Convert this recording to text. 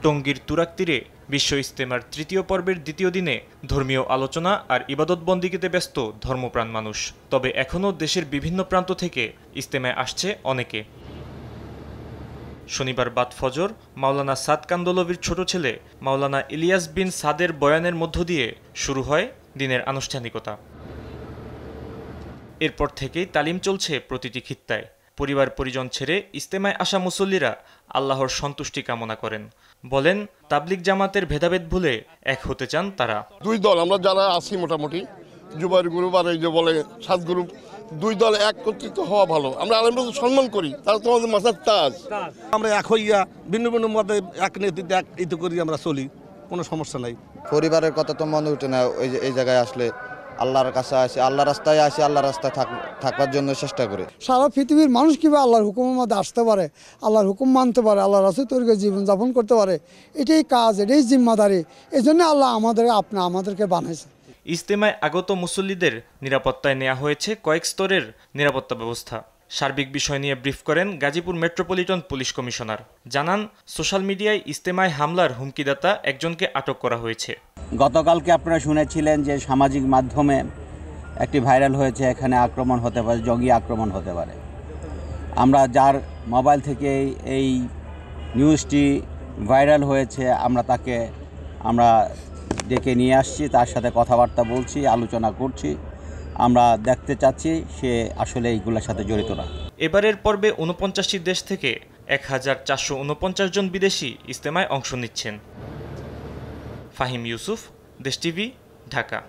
টঙ্গীর তুরাগ তীরে বিশ্ব ইজতেমার তৃতীয় পর্বের দ্বিতীয় দিনে ধর্মীয় আলোচনা আর ইবাদতবন্দিগিতে ব্যস্ত ধর্মপ্রাণ মানুষ। তবে এখনও দেশের বিভিন্ন প্রান্ত থেকে ইজতেমায় আসছে অনেকে। শনিবার বাদ ফজর মাওলানা সাদ কান্দলভির ছোট ছেলে মাওলানা ইলিয়াস বিন সাদের বয়ানের মধ্য দিয়ে শুরু হয় দিনের আনুষ্ঠানিকতা। এরপর থেকেই তালিম চলছে প্রতিটি খিত্তায়। পরিবার পরিজন ছেড়ে ইজতেমায় আসা মুসল্লিরা আল্লাহর সন্তুষ্টি কামনা করেন। বলেন, তাবলিগ জামাতের ভেদাভেদ ভুলে এক হতে চান তারা। দুই দল আমরা যারা আছি মোটামুটি জুবাইর গ্রুপ আর এই যে বলে সাত গ্রুপ, দুই দল একত্রিত হওয়া ভালো। আমরা আলেমদের সম্মান করি, তারা তোমাদের মাথার তাজ। আমরা এক হইয়া ভিন্ন ভিন্ন মতে এক নেতৃত্বে এক ইতো করি আমরা চলি, কোনো সমস্যা নাই। পরিবারের কথা তো মনে উঠে না এই জায়গায় আসলে। আল্লাহর কাছে আসে, আল্লাহ রাস্তায় আসে, আল্লাহ রাস্তায় থাকবার জন্য চেষ্টা করে। সারা পৃথিবীর মানুষ কিভাবে আল্লাহর হুকুমের মধ্যে আসতে পারে, আল্লাহর হুকুম মানতে পারে, আল্লাহ রাসূল তরিকে জীবনযাপন করতে পারে, এটাই কাজ, এটাই জিম্মাদারি। এই জন্য আল্লাহ আমাদেরকে বানাইছে। ইজতেমায় আগত মুসল্লিদের নিরাপত্তায় নেওয়া হয়েছে কয়েক স্তরের নিরাপত্তা ব্যবস্থা। সার্বিক বিষয় নিয়ে ব্রিফ করেন গাজীপুর মেট্রোপলিটন পুলিশ কমিশনার। জানান, সোশ্যাল মিডিয়ায় ইজতেমায় হামলার হুমকিদাতা একজনকে আটক করা হয়েছে। গতকালকে আপনারা শুনেছিলেন যে সামাজিক মাধ্যমে একটি ভাইরাল হয়েছে, এখানে আক্রমণ হতে পারে, জঙ্গি আক্রমণ হতে পারে। আমরা যার মোবাইল থেকে এই নিউজটি ভাইরাল হয়েছে আমরা ডেকে নিয়ে আসছি, তার সাথে কথাবার্তা বলছি, আলোচনা করছি। আমরা দেখতে চাচ্ছি সে আসলে এইগুলোর সাথে জড়িত না। এবারের পর্বে 49টি দেশ থেকে 1449 জন বিদেশি ইজতেমায় অংশ নিচ্ছেন। ফাহিম ইউসুফ, দেশ টিভি, ঢাকা।